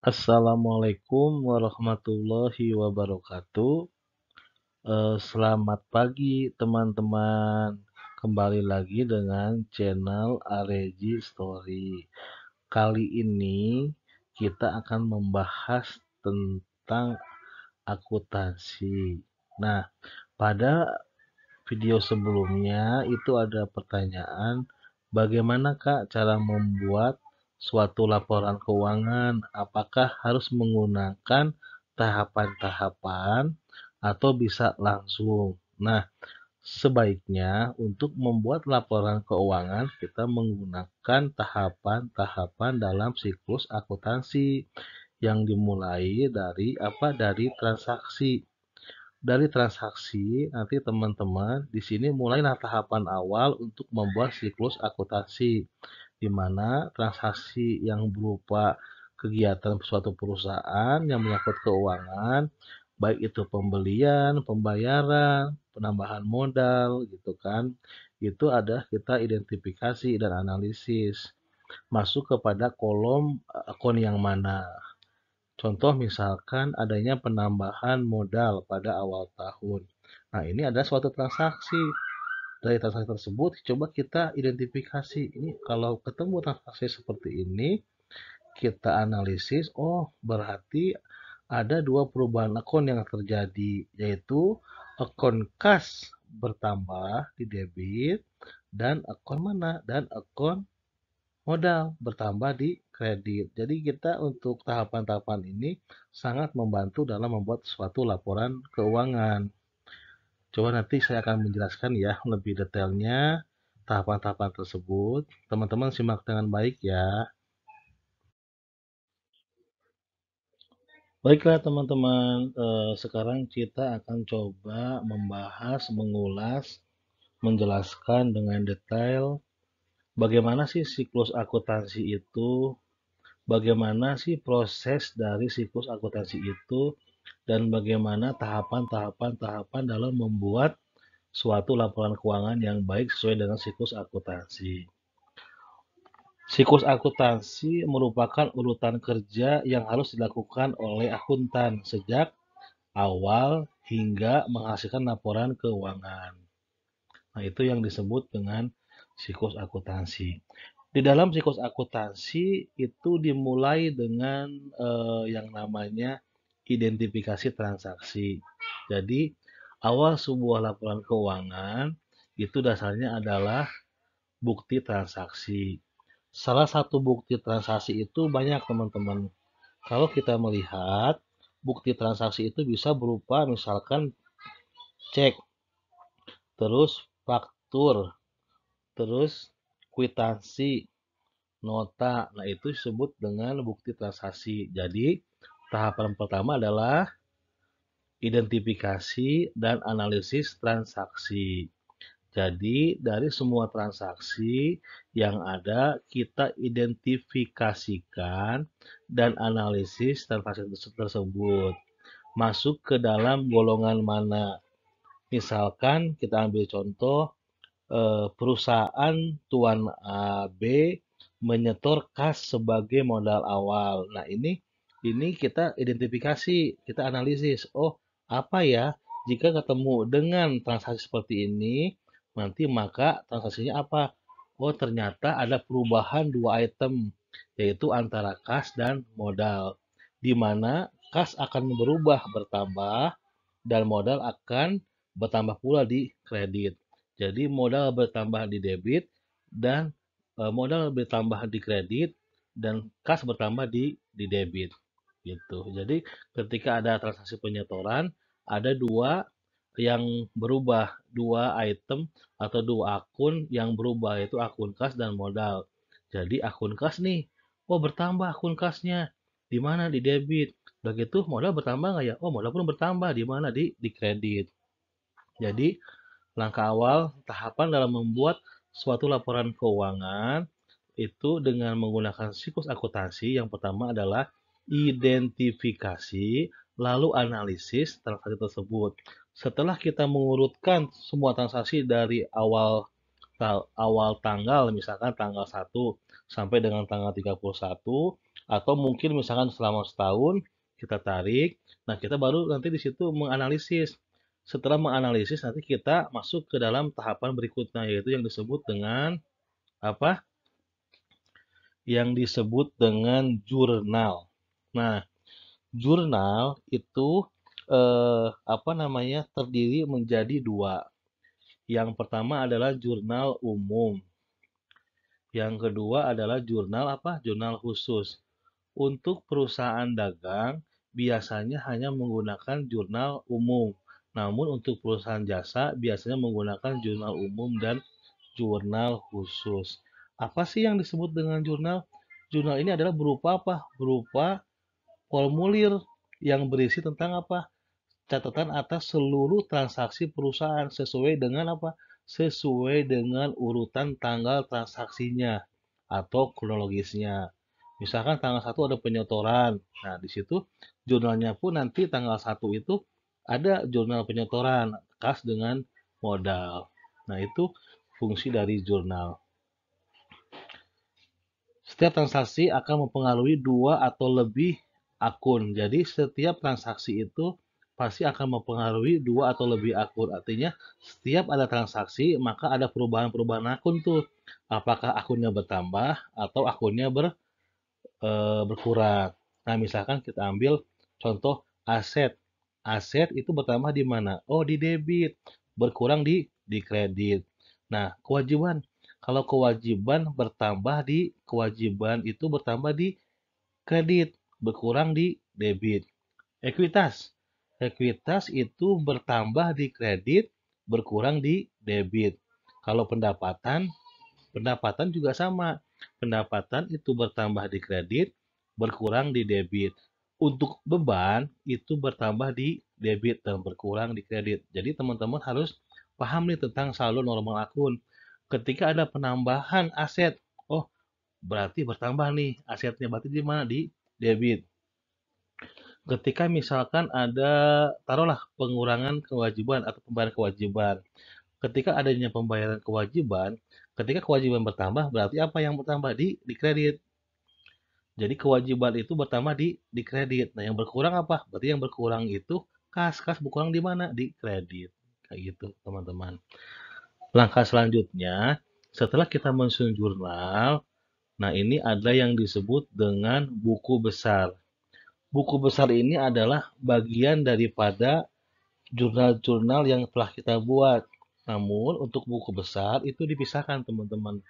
Assalamualaikum warahmatullahi wabarakatuh. Selamat pagi teman-teman. Kembali lagi dengan channel Areji Story. Kali ini kita akan membahas tentang akuntansi. Nah, pada video sebelumnya itu ada pertanyaan, bagaimana Kak cara membuat suatu laporan keuangan? Apakah harus menggunakan tahapan-tahapan atau bisa langsung? Nah, sebaiknya untuk membuat laporan keuangan kita menggunakan tahapan-tahapan dalam siklus akuntansi yang dimulai dari apa? Dari transaksi. Dari transaksi, nanti teman-teman di sini mulailah tahapan awal untuk membuat siklus akuntansi, di mana transaksi yang berupa kegiatan suatu perusahaan yang menyangkut keuangan, baik itu pembelian, pembayaran, penambahan modal, gitu kan. Itu ada kita identifikasi dan analisis masuk kepada kolom akun yang mana. Contoh misalkan adanya penambahan modal pada awal tahun. Nah, ini ada suatu transaksi. Dari transaksi tersebut, coba kita identifikasi. Ini kalau ketemu transaksi seperti ini, kita analisis, oh berarti ada dua perubahan akun yang terjadi, yaitu akun kas bertambah di debit, dan akun mana? Dan akun modal bertambah di kredit. Jadi kita untuk tahapan-tahapan ini sangat membantu dalam membuat suatu laporan keuangan. Coba nanti saya akan menjelaskan ya lebih detailnya tahapan-tahapan tersebut. Teman-teman simak dengan baik ya. Baiklah teman-teman, sekarang kita akan coba membahas, mengulas, menjelaskan dengan detail bagaimana sih siklus akuntansi itu. Bagaimana sih proses dari siklus akuntansi itu dan bagaimana tahapan-tahapan dalam membuat suatu laporan keuangan yang baik sesuai dengan siklus akuntansi. Siklus akuntansi merupakan urutan kerja yang harus dilakukan oleh akuntan sejak awal hingga menghasilkan laporan keuangan. Nah, itu yang disebut dengan siklus akuntansi. Di dalam siklus akuntansi itu dimulai dengan yang namanya identifikasi transaksi. Jadi, awal sebuah laporan keuangan itu dasarnya adalah bukti transaksi. Salah satu bukti transaksi itu banyak, teman-teman. Kalau kita melihat, bukti transaksi itu bisa berupa misalkan cek, terus faktur, terus kwitansi, nota. Nah, itu disebut dengan bukti transaksi. Jadi, tahapan pertama adalah identifikasi dan analisis transaksi. Jadi, dari semua transaksi yang ada, kita identifikasikan dan analisis transaksi tersebut. Masuk ke dalam golongan mana? Misalkan kita ambil contoh, perusahaan Tuan A, B menyetor kas sebagai modal awal. Nah, ini kita identifikasi, kita analisis. Oh, apa ya? Jika ketemu dengan transaksi seperti ini, nanti maka transaksinya apa? Oh, ternyata ada perubahan dua item, yaitu antara kas dan modal. Di mana kas akan berubah bertambah dan modal akan bertambah pula di kredit. Jadi modal bertambah di debit dan modal bertambah di kredit dan kas bertambah di debit gitu. Jadi ketika ada transaksi penyetoran ada dua yang berubah, dua item atau dua akun yang berubah yaitu akun kas dan modal. Jadi akun kas nih, oh bertambah akun kasnya. Di mana? Di debit. Begitu modal bertambah nggak ya? Oh modal pun bertambah. Di mana? Di kredit. Jadi langkah awal tahapan dalam membuat suatu laporan keuangan itu dengan menggunakan siklus akuntansi. Yang pertama adalah identifikasi, lalu analisis transaksi tersebut. Setelah kita mengurutkan semua transaksi dari awal tanggal, misalkan tanggal 1 sampai dengan tanggal 31, Atau mungkin misalkan selama setahun kita tarik, nah kita baru nanti di situ menganalisis. Setelah menganalisis nanti kita masuk ke dalam tahapan berikutnya yaitu yang disebut dengan apa? Yang disebut dengan jurnal. Nah, jurnal itu apa namanya? Terdiri menjadi dua. Yang pertama adalah jurnal umum. Yang kedua adalah jurnal apa? Jurnal khusus. Untuk perusahaan dagang biasanya hanya menggunakan jurnal umum. Namun untuk perusahaan jasa biasanya menggunakan jurnal umum dan jurnal khusus. Apa sih yang disebut dengan jurnal? Jurnal ini adalah berupa apa? Berupa formulir yang berisi tentang apa? Catatan atas seluruh transaksi perusahaan sesuai dengan apa? Sesuai dengan urutan tanggal transaksinya atau kronologisnya. Misalkan tanggal 1 ada penyetoran. Nah, di situ jurnalnya pun nanti tanggal 1 itu ada jurnal penyetoran kas dengan modal. Nah, itu fungsi dari jurnal. Setiap transaksi akan mempengaruhi dua atau lebih akun. Jadi setiap transaksi itu pasti akan mempengaruhi dua atau lebih akun. Artinya setiap ada transaksi maka ada perubahan-perubahan akun tuh. Apakah akunnya bertambah atau akunnya berkurang. Nah, misalkan kita ambil contoh aset. Aset itu bertambah di mana? Oh, di debit. Berkurang di kredit. Nah, kewajiban. Kalau kewajiban bertambah di kewajiban itu bertambah di kredit, berkurang di debit. Ekuitas. Ekuitas itu bertambah di kredit, berkurang di debit. Kalau pendapatan, pendapatan juga sama. Pendapatan itu bertambah di kredit, berkurang di debit. Untuk beban itu bertambah di debit dan berkurang di kredit. Jadi teman-teman harus paham nih tentang saldo normal akun. Ketika ada penambahan aset, oh berarti bertambah nih asetnya. Berarti di mana? Di debit. Ketika misalkan ada, taruhlah pengurangan kewajiban atau pembayaran kewajiban. Ketika adanya pembayaran kewajiban, ketika kewajiban bertambah, berarti apa yang bertambah di kredit. Jadi kewajiban itu bertambah di kredit. Nah, yang berkurang apa? Berarti yang berkurang itu kas. Kas berkurang di mana? Di kredit. Kayak gitu, teman-teman. Langkah selanjutnya, setelah kita menyusun jurnal, nah ini ada yang disebut dengan buku besar. Buku besar ini adalah bagian daripada jurnal-jurnal yang telah kita buat. Namun untuk buku besar itu dipisahkan, teman-teman.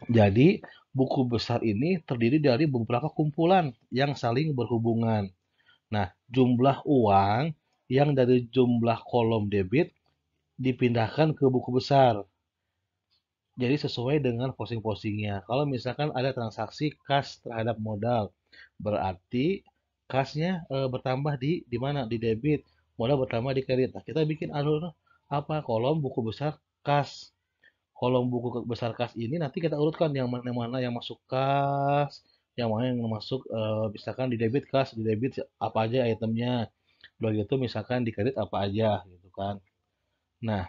Jadi, buku besar ini terdiri dari beberapa kumpulan yang saling berhubungan. Nah, jumlah uang yang dari jumlah kolom debit dipindahkan ke buku besar. Jadi sesuai dengan posting-postingnya. Kalau misalkan ada transaksi kas terhadap modal, berarti kasnya bertambah di mana? Di debit. Modal bertambah di kredit. Nah, kita bikin alur apa? Kolom buku besar kas. Kolom buku besar kas ini nanti kita urutkan yang mana-mana yang masuk kas, yang mana yang masuk misalkan di debit kas, di debit apa aja itemnya. Begitu misalkan di kredit apa aja gitu kan. Nah,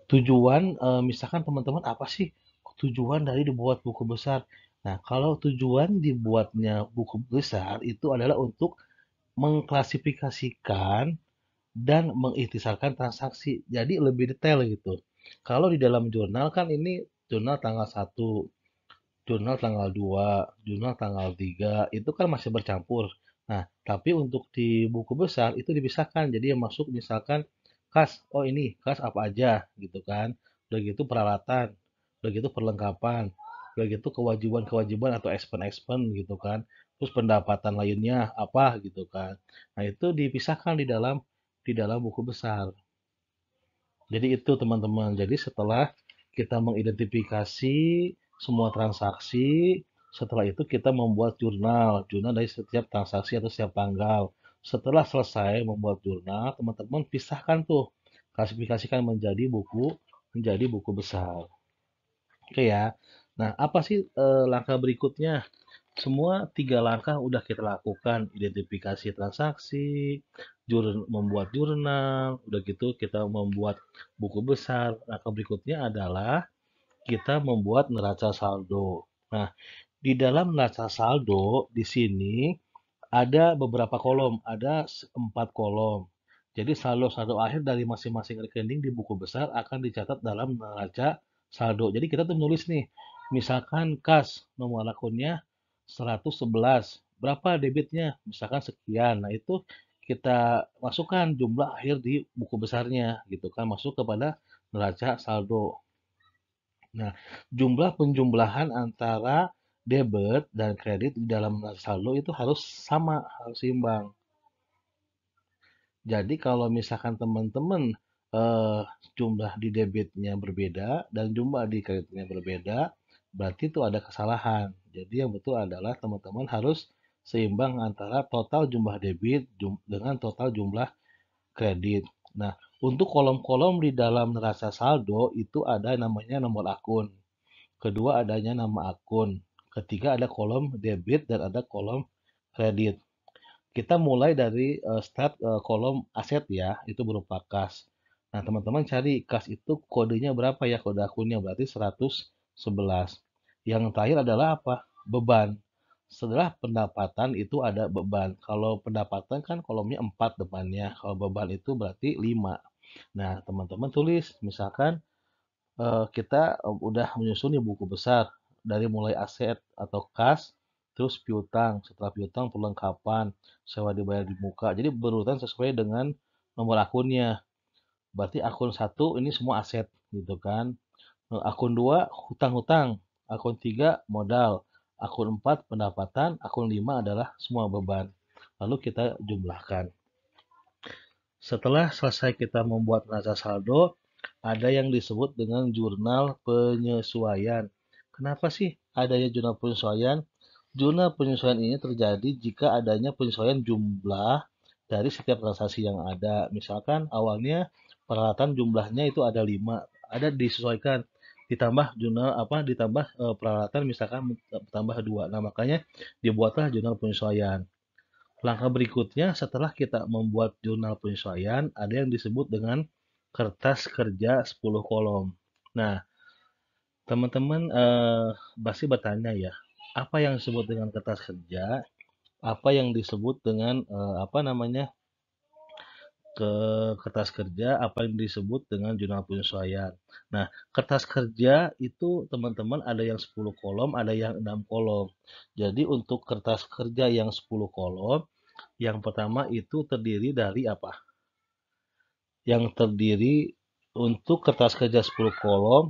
tujuan misalkan teman-teman apa sih tujuan dari dibuat buku besar? Nah, kalau tujuan dibuatnya buku besar itu adalah untuk mengklasifikasikan dan mengikhtisarkan transaksi. Jadi lebih detail gitu. Kalau di dalam jurnal kan ini jurnal tanggal 1, jurnal tanggal 2, jurnal tanggal 3 itu kan masih bercampur. Nah, tapi untuk di buku besar itu dipisahkan. Jadi yang masuk misalkan kas, oh ini kas apa aja gitu kan. Udah gitu peralatan, udah gitu perlengkapan, udah gitu kewajiban-kewajiban atau expense-expense gitu kan. Terus pendapatan lainnya apa gitu kan. Nah, itu dipisahkan di dalam buku besar. Jadi itu teman-teman. Jadi setelah kita mengidentifikasi semua transaksi, setelah itu kita membuat jurnal, jurnal dari setiap transaksi atau setiap tanggal. Setelah selesai membuat jurnal, teman-teman pisahkan tuh, klasifikasikan menjadi buku besar. Oke ya. Nah, apa sih langkah berikutnya? Semua 3 langkah udah kita lakukan, identifikasi transaksi, membuat jurnal, udah gitu kita membuat buku besar. Langkah berikutnya adalah kita membuat neraca saldo. Nah, di dalam neraca saldo di sini ada beberapa kolom, ada 4 kolom. Jadi saldo-saldo akhir dari masing-masing rekening di buku besar akan dicatat dalam neraca saldo. Jadi kita tuh nulis nih, misalkan kas nomor akunnya 111, berapa debitnya? Misalkan sekian. Nah, itu kita masukkan jumlah akhir di buku besarnya gitu kan, masuk kepada neraca saldo. Nah, jumlah penjumlahan antara debit dan kredit di dalam saldo itu harus sama, harus seimbang. Jadi kalau misalkan teman-teman eh, jumlah di debitnya berbeda dan jumlah di kreditnya berbeda, berarti itu ada kesalahan. Jadi yang betul adalah teman-teman harus seimbang antara total jumlah debit dengan total jumlah kredit. Nah, untuk kolom-kolom di dalam neraca saldo itu ada namanya nomor akun. Kedua adanya nama akun. Ketiga ada kolom debit dan ada kolom kredit. Kita mulai dari start kolom aset ya, itu berupa kas. Nah, teman-teman cari kas itu kodenya berapa ya, kode akunnya berarti 111. Yang terakhir adalah apa? Beban. Setelah pendapatan itu ada beban. Kalau pendapatan kan kolomnya 4 depannya. Kalau beban itu berarti 5. Nah, teman-teman tulis misalkan kita udah menyusun nih buku besar dari mulai aset atau kas, terus piutang, setelah piutang perlengkapan, sewa dibayar di muka. Jadi berurutan sesuai dengan nomor akunnya. Berarti akun satu ini semua aset gitu kan. Akun 2 hutang-hutang, akun 3 modal, akun 4 pendapatan, akun 5 adalah semua beban. Lalu kita jumlahkan. Setelah selesai kita membuat neraca saldo, ada yang disebut dengan jurnal penyesuaian. Kenapa sih adanya jurnal penyesuaian? Jurnal penyesuaian ini terjadi jika adanya penyesuaian jumlah dari setiap transaksi yang ada. Misalkan awalnya peralatan jumlahnya itu ada 5, ada disesuaikan ditambah jurnal apa ditambah peralatan misalkan tambah 2. Nah, makanya dibuatlah jurnal penyesuaian. Langkah berikutnya setelah kita membuat jurnal penyesuaian, ada yang disebut dengan kertas kerja 10 kolom. Nah, teman-teman pasti bertanya ya, apa yang disebut dengan kertas kerja, apa yang disebut dengan apa namanya ke kertas kerja, apa yang disebut dengan jurnal penyesuaian. Nah, kertas kerja itu teman-teman ada yang 10 kolom, ada yang 6 kolom. Jadi untuk kertas kerja yang 10 kolom, yang pertama itu terdiri dari apa? Yang terdiri untuk kertas kerja 10 kolom,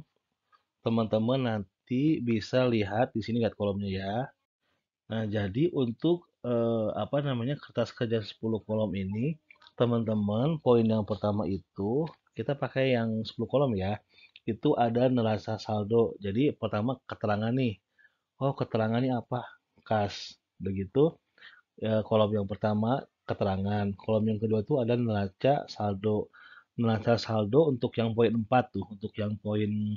teman-teman nanti bisa lihat di sini lihat kolomnya ya. Nah, jadi untuk apa namanya kertas kerja 10 kolom ini, teman-teman, poin yang pertama itu kita pakai yang 10 kolom ya. Itu ada neraca saldo. Jadi pertama keterangan nih. Oh, keterangannya apa? Kas. Begitu. Ya, kolom yang pertama keterangan. Kolom yang kedua itu ada neraca saldo. Neraca saldo untuk yang poin 4 tuh, untuk yang poin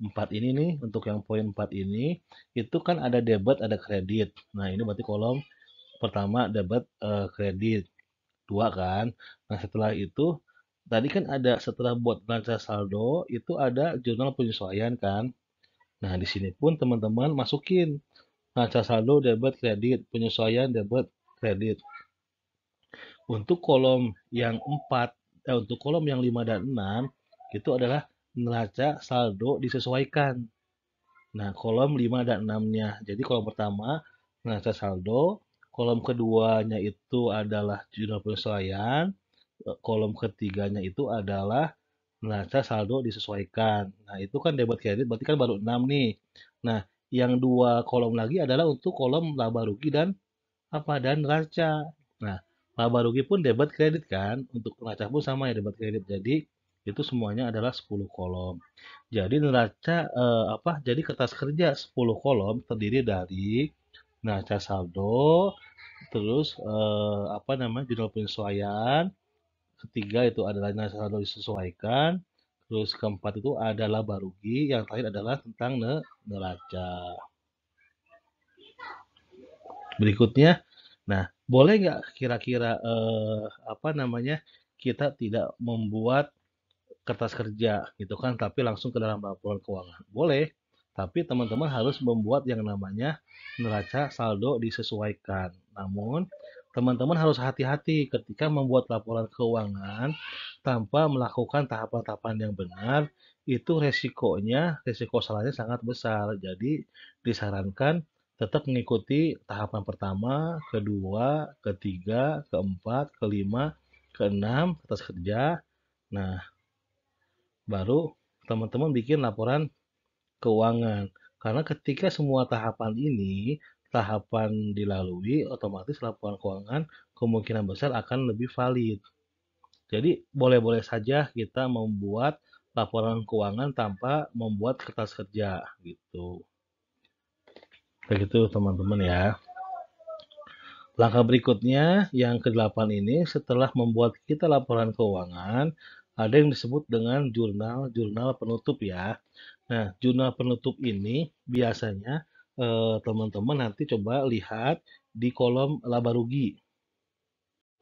4 ini nih, untuk yang poin 4 ini itu kan ada debit, ada kredit. Nah, ini berarti kolom pertama debit kredit. Dua kan. Nah, setelah itu tadi kan ada setelah buat neraca saldo itu ada jurnal penyesuaian kan. Nah, di sini pun teman-teman masukin neraca saldo debit kredit, penyesuaian debit kredit. Untuk kolom yang 4, untuk kolom yang 5 dan 6, itu adalah neraca saldo disesuaikan. Nah, kolom 5 dan 6-nya. Jadi kolom pertama neraca saldo, kolom keduanya itu adalah jurnal penyesuaian, kolom ketiganya itu adalah neraca saldo disesuaikan. Nah, itu kan debit kredit berarti kan baru 6 nih. Nah, yang dua kolom lagi adalah untuk kolom laba rugi dan apa dan neraca. Nah, laba rugi pun debit kredit kan, untuk neraca pun sama ya debit kredit. Jadi itu semuanya adalah 10 kolom. Jadi neraca apa? Jadi kertas kerja 10 kolom terdiri dari neraca saldo, terus apa namanya? Jurnal penyesuaian, ketiga itu adalah neraca saldo disesuaikan, terus keempat itu ada laba rugi, yang terakhir adalah tentang neraca. Berikutnya, nah, boleh nggak kira-kira apa namanya kita tidak membuat kertas kerja gitu kan, tapi langsung ke dalam laporan keuangan. Boleh, tapi teman-teman harus membuat yang namanya neraca saldo disesuaikan. Namun, teman-teman harus hati-hati ketika membuat laporan keuangan tanpa melakukan tahapan-tahapan yang benar, itu resiko salahnya sangat besar. Jadi, disarankan tetap mengikuti tahapan pertama, kedua, ketiga, keempat, kelima, keenam, kertas kerja. Nah, baru teman-teman bikin laporan keuangan. Karena ketika semua tahapan dilalui, otomatis laporan keuangan kemungkinan besar akan lebih valid. Jadi boleh-boleh saja kita membuat laporan keuangan tanpa membuat kertas kerja gitu. Begitu teman-teman ya. Langkah berikutnya yang ke-8 ini setelah membuat kita laporan keuangan, ada yang disebut dengan jurnal penutup ya. Nah, jurnal penutup ini biasanya teman-teman nanti coba lihat di kolom laba rugi.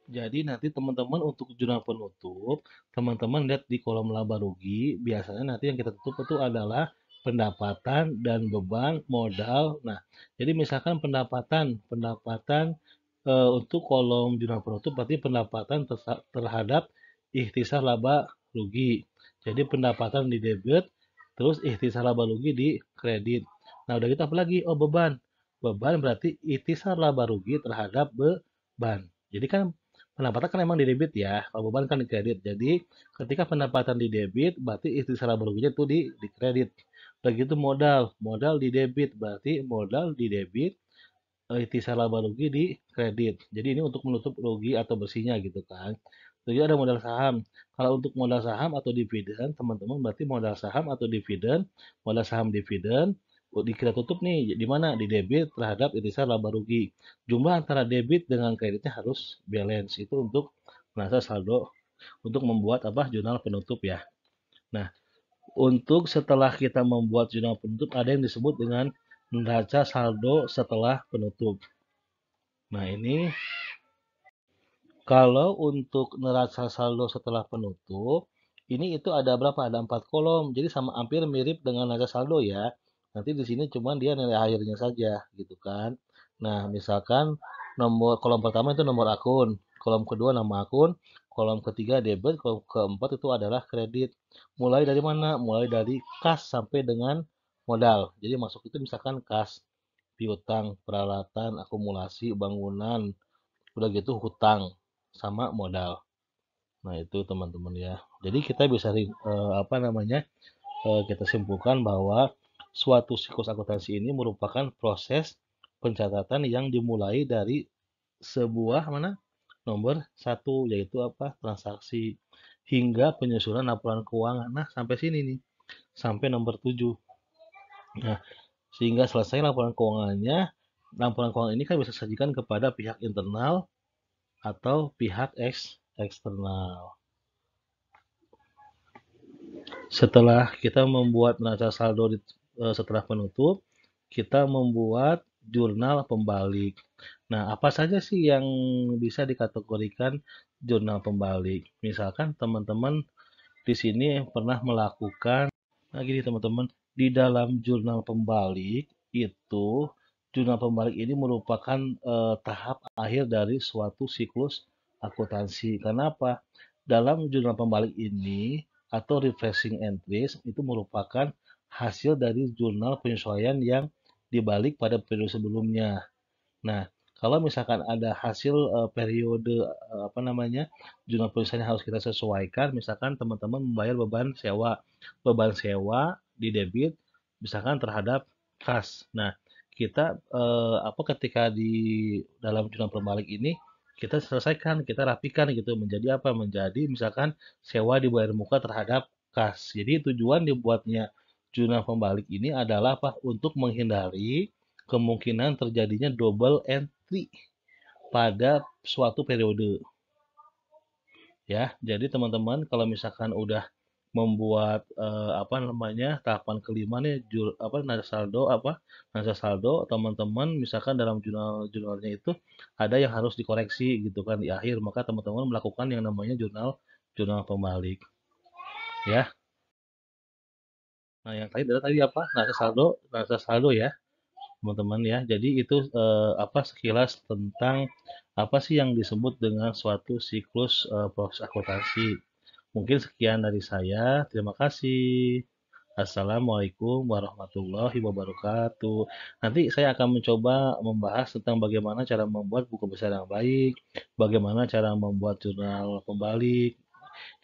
Jadi nanti teman-teman untuk jurnal penutup, teman-teman lihat di kolom laba rugi, biasanya nanti yang kita tutup itu adalah pendapatan dan beban modal. Nah, jadi misalkan pendapatan untuk kolom jurnal penutup berarti pendapatan terhadap ikhtisar laba rugi. Jadi pendapatan di debit, terus ikhtisar laba rugi di kredit. Nah, udah gitu apa lagi? Oh, beban. Beban berarti ikhtisar laba rugi terhadap beban. Jadi kan pendapatan kan emang di debit ya, kalau beban kan di kredit. Jadi ketika pendapatan di debit, berarti ikhtisar laba ruginya itu di kredit. Begitu modal di debit, berarti modal di debit, ikhtisar laba rugi di kredit. Jadi ini untuk menutup rugi atau bersihnya gitu kan. Jadi ada modal saham. Kalau untuk modal saham atau dividen, teman-teman berarti modal saham dividen, kita tutup nih di mana? Di debit terhadap ikhtisar laba rugi. Jumlah antara debit dengan kreditnya harus balance. Itu untuk neraca saldo untuk membuat jurnal penutup ya. Nah, untuk setelah kita membuat jurnal penutup ada yang disebut dengan neraca saldo setelah penutup. Nah, ini kalau untuk neraca saldo setelah penutup, ini itu ada berapa? Ada 4 kolom. Jadi sama hampir mirip dengan neraca saldo ya. Nanti di sini cuma dia nilai akhirnya saja gitu kan. Nah, misalkan nomor kolom pertama itu nomor akun, kolom kedua nama akun, kolom ketiga debit, kolom keempat itu adalah kredit. Mulai dari mana? Mulai dari kas sampai dengan modal. Jadi masuk itu misalkan kas, piutang, peralatan, akumulasi, bangunan, udah gitu hutang sama modal. Nah, itu teman-teman ya. Jadi kita bisa kita simpulkan bahwa suatu siklus akuntansi ini merupakan proses pencatatan yang dimulai dari sebuah nomor satu yaitu transaksi hingga penyusunan laporan keuangan. Nah, sampai sini nih. Sampai nomor 7. Nah, sehingga selesai laporan keuangannya, laporan keuangan ini kan bisa disajikan kepada pihak internal atau pihak eksternal. Setelah kita membuat neraca saldo setelah penutup, kita membuat jurnal pembalik. Nah, apa saja sih yang bisa dikategorikan jurnal pembalik? Misalkan teman-teman di sini pernah melakukan, nah gini teman-teman, di dalam jurnal pembalik itu, jurnal pembalik ini merupakan tahap akhir dari suatu siklus akuntansi. Kenapa? Dalam jurnal pembalik ini atau refreshing entries itu merupakan hasil dari jurnal penyesuaian yang dibalik pada periode sebelumnya. Nah, kalau misalkan ada hasil periode jurnal penyesuaian yang harus kita sesuaikan, misalkan teman-teman membayar beban sewa di debit, misalkan terhadap kas. Nah, kita ketika di dalam jurnal pembalik ini kita selesaikan, kita rapikan gitu menjadi menjadi misalkan sewa dibayar muka terhadap kas. Jadi tujuan dibuatnya jurnal pembalik ini adalah untuk menghindari kemungkinan terjadinya double entry pada suatu periode. Ya, jadi teman-teman kalau misalkan udah membuat tahapan kelima nih neraca saldo teman-teman misalkan dalam jurnalnya itu ada yang harus dikoreksi gitu kan di akhir, maka teman-teman melakukan yang namanya jurnal pembalik. ya. Nah, yang tadi apa? Nasa saldo ya, teman-teman ya. Jadi itu apa sekilas tentang apa sih yang disebut dengan suatu siklus proses akuntansi. Mungkin sekian dari saya. Terima kasih. Assalamualaikum warahmatullahi wabarakatuh. Nanti saya akan mencoba membahas tentang bagaimana cara membuat buku besar yang baik, bagaimana cara membuat jurnal pembalik.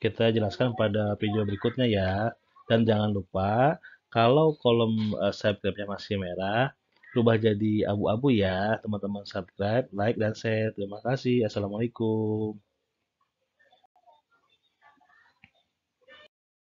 Kita jelaskan pada video berikutnya ya. Dan jangan lupa, kalau kolom subscribe-nya masih merah, berubah jadi abu-abu ya. Teman-teman subscribe, like, dan share. Terima kasih. Assalamualaikum.